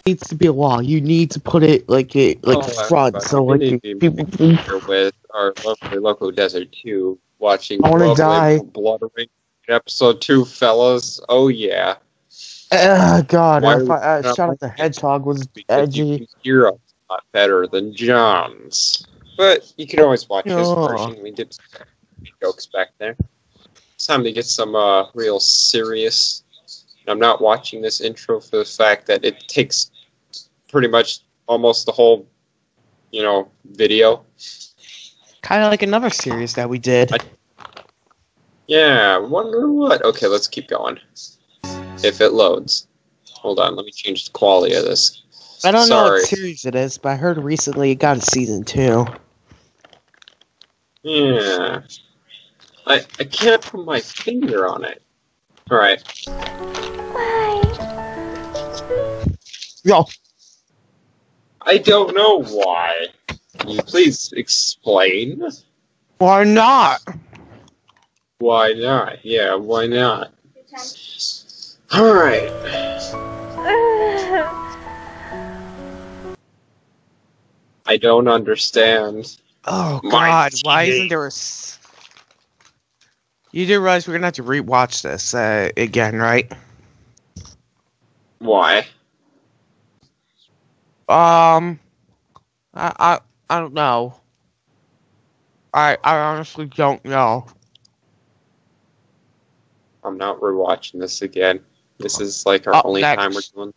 needs to be a law. You need to put it like front, so like people with our lovely Loco Desert 2 watching I wanna die. Blood Ring episode 2, fellas. Oh yeah. God, Why Shadow the Hedgehog was because edgy. you can hear us a lot better than John's. But you can always watch his version. We did some jokes back there. It's time to get some real serious. I'm not watching this intro for the fact that it takes pretty much almost the whole, video. Kind of like another series that we did. Yeah, I wonder what. Okay, let's keep going. If it loads. Hold on, let me change the quality of this. I don't know what series it is, but I heard recently it got a season 2. Yeah. I can't put my finger on it. Alright. Why? Yo. I don't know why. Can you please explain? Why not? Why not? Yeah, why not? Alright. I don't understand. Oh God, why isn't there a... You do realize we're gonna have to rewatch this again, right? Why? I don't know. I honestly don't know. I'm not rewatching this again. This is like our only time we're doing.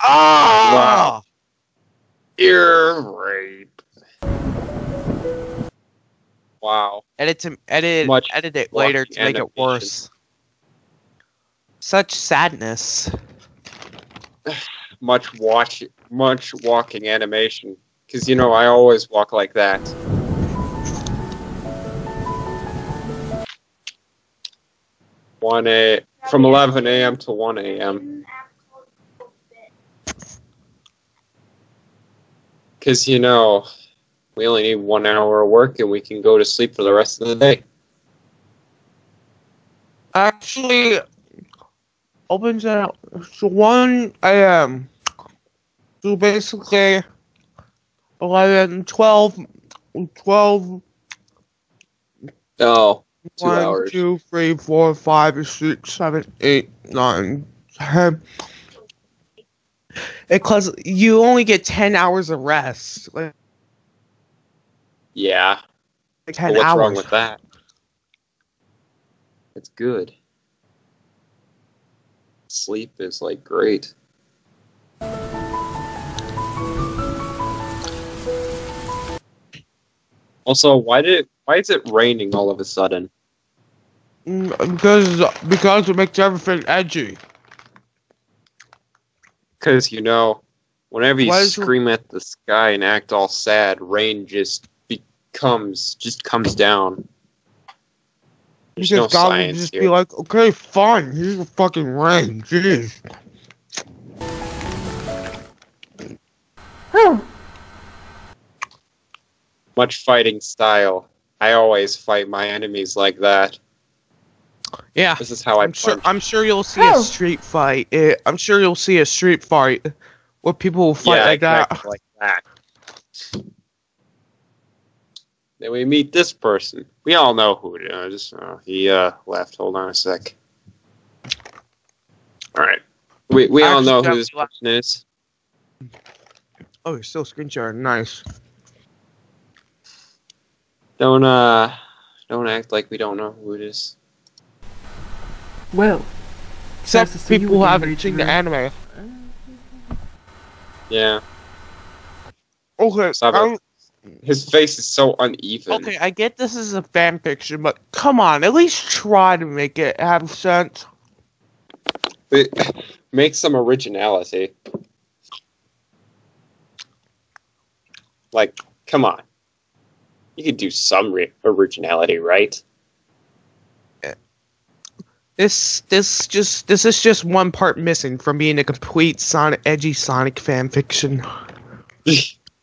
Ah! Wow. Ear rape. Wow. Edit it later to make it worse. Such sadness. Much walking animation. Because, I always walk like that. From 11 a.m. to 1 a.m. Because, we only need 1 hour of work and we can go to sleep for the rest of the day. Actually, opens at 1 a.m. So basically, 11, 12. Oh, 2 1, hours. 2, 3, 4, 5, 6, 7, 8, 9, 10. Because you only get 10 hours of rest. Yeah. 10 what's hours. wrong with that? It's good. Sleep is great. Also, why is it raining all of a sudden? Because it makes everything edgy. Because whenever you scream at the sky and act all sad, rain just comes down. There's no God would science just here. be like, okay, fine, here's the fucking rain, jeez. Much fighting style. I always fight my enemies like that. Yeah, this is how I'm sure you'll see a street fight. I'm sure you'll see a street fight where people will fight like that. Like that. Then we meet this person. We all know who it is. He left. Hold on a sec. All right. We all know who this person is. Oh, you're still screen sharing. Nice. Don't act like we don't know who it is. Well, except people who haven't seen the anime. Yeah. Okay. His face is so uneven. Okay, I get this is a fan fiction, but come on, at least try to make it have sense. Make some originality. Come on. You could do some originality, right? This is just one part missing from being a complete edgy Sonic fan fiction.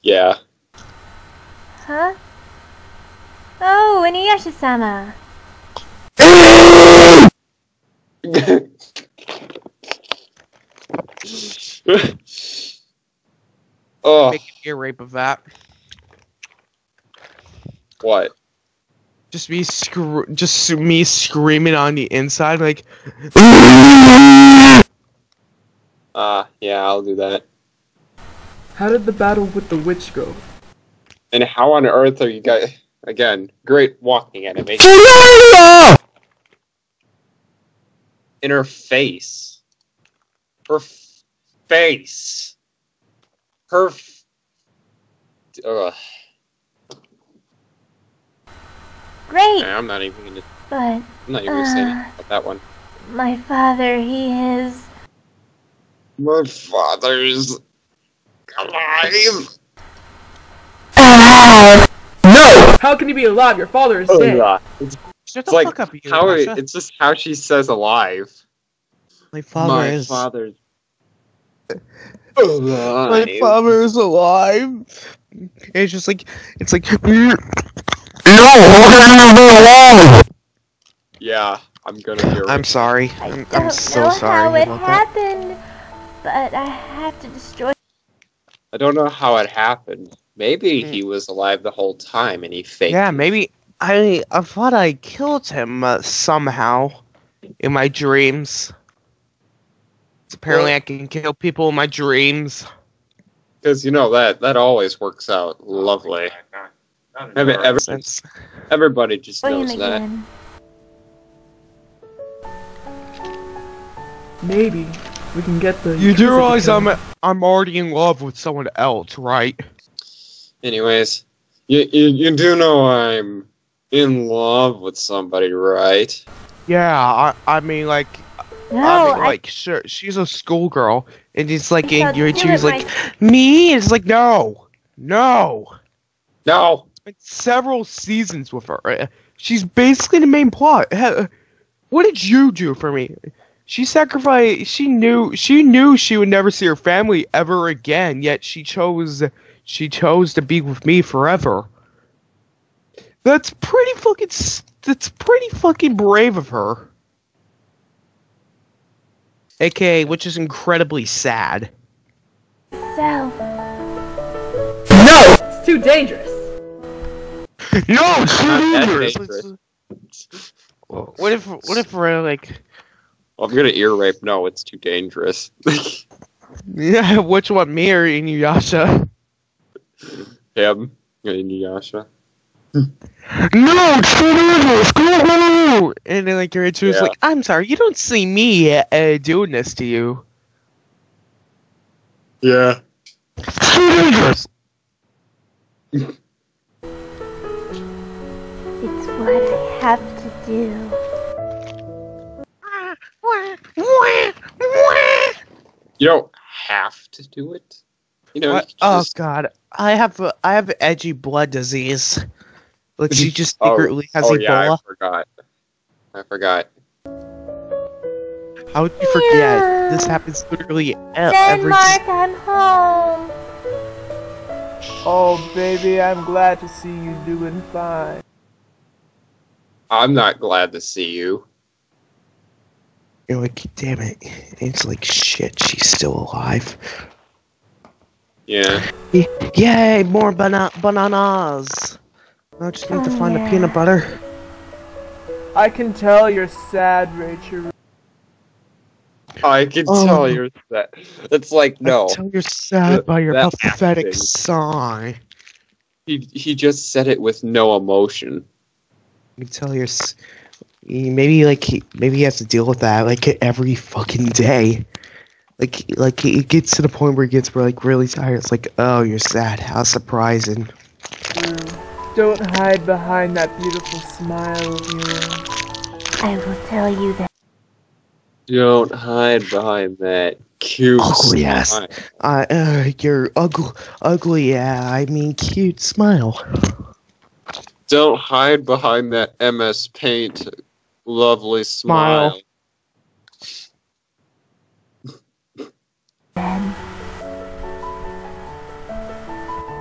Yeah. Huh? Oh, Inuyasha-sama. Oh, Make an ear rape of that. what? Just me screaming on the inside, like. Yeah, I'll do that. How did the battle with the witch go? And how on earth are you guys... Again, great walking animation. In her face. Her face. Ugh. Great, I'm not even gonna... but I'm not even gonna say anything about that one. my father, he is... My father's... alive! No! How can he be alive? Your father is dead. Ugh. Shut It's the like fuck up, you how Yasha. it's just how she says alive. My father My is. father's My alive. father is alive. It's just like it's like. Yeah, I'm gonna be. I'm sorry. I I'm don't so know sorry how it about that. happened, but I have to destroy... I don't know how it happened. Maybe he was alive the whole time and he faked. Yeah, it. maybe I thought I killed him somehow in my dreams. Apparently, Well- I can kill people in my dreams. Because you know that always works out lovely. Since Everybody just him knows that. again. Maybe we can get the. you do Yakuza realize to come. I'm already in love with someone else, right? Anyways, you do know I'm in love with somebody, right? Yeah, I mean like No, sure, she's a schoolgirl, and it's like, I and thought she you was were like, me? It's like, no. No. It's several seasons with her. She's basically the main plot. What did you do for me? She sacrificed. She knew she would never see her family ever again. Yet she chose to be with me forever. That's pretty fucking brave of her. AKA, which is incredibly sad. so... No! It's too dangerous. No, it's too Not that dangerous. What if we're like, Well, I'm gonna ear rape. No, it's too dangerous. yeah, which one, me or Inuyasha? Him, Inuyasha. No, it's too dangerous. Go! And then like your was Yeah. like, I'm sorry, you don't see me doing this to you. Yeah. It's too dangerous. It's what I have to do. You don't have to do it. You know. What? You can Oh just- god, I have edgy blood disease. Like she just Oh, secretly has oh Ebola. yeah, I forgot. How would you forget? This happens literally every. Denmark, I'm home. Oh, baby, I'm glad to see you doing fine. I'm not glad to see you. You're like, damn it! It's like shit. She's still alive. Yeah. Yay! More bananas. I just need to find the yeah. peanut butter. I can tell you're sad, Rachel. I can Oh. tell you're that. It's like I no. can tell you're sad by your That pathetic acting. sigh. He just said it with no emotion. I can tell maybe he has to deal with that like every fucking day. Like it gets to the point where we're like really tired. It's like, oh, you're sad. How surprising. Don't hide behind that beautiful smile of yours. I will tell you that. Don't hide behind that cute Ugly ass. smile. Your ugly. Yeah, I mean cute smile. Don't hide behind that MS Paint lovely smile. Ben.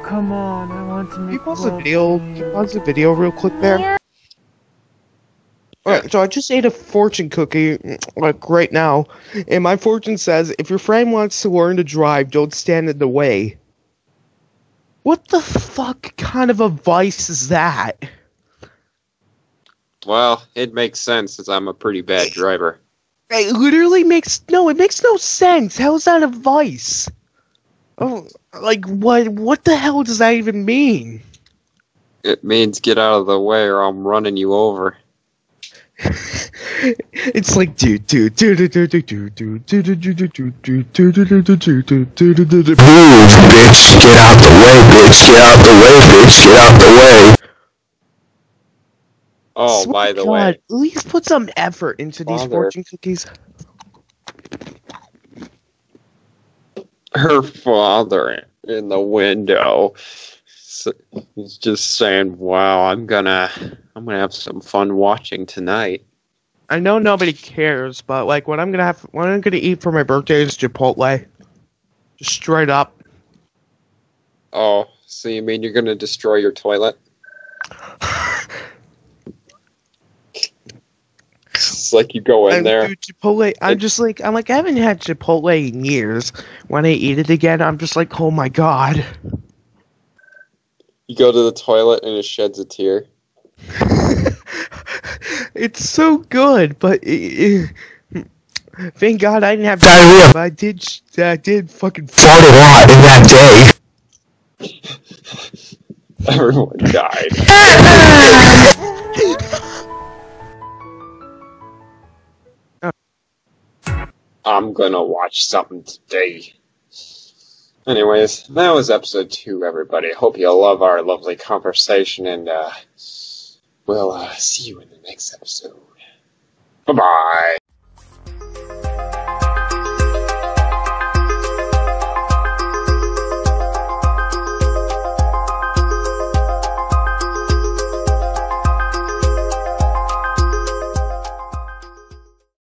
Come on, I want to Can you make pause the love video? to Can you. you pause the video real quick there? Yeah. Alright, So I just ate a fortune cookie, like, right now, and my fortune says, if your friend wants to learn to drive, don't stand in the way. What the fuck kind of advice is that? Well, it makes sense since I'm a pretty bad driver. It literally makes no sense. How is that advice? Oh, like, what the hell does that even mean? It means get out of the way or I'm running you over. It's like dude. Move, bitch, get out the way, bitch, get out the way, bitch, get out the way. Oh, by the way. At least put some effort into these fortune cookies. Her father in the window is just saying, "Wow, I'm gonna have some fun watching tonight." I know nobody cares, but like what I'm gonna eat for my birthday is Chipotle. Just straight up. Oh, so you mean you're gonna destroy your toilet? It's like you go in there. Dude, Chipotle. I'm like I haven't had Chipotle in years. When I eat it again, I'm just like, oh my god. You go to the toilet and it sheds a tear. It's so good, but thank God I didn't have diarrhea. But I did fucking fart a lot in that day. Everyone died. I'm gonna watch something today. Anyways, that was episode 2, everybody. Hope you love our lovely conversation, and we'll see you in the next episode. Bye-bye.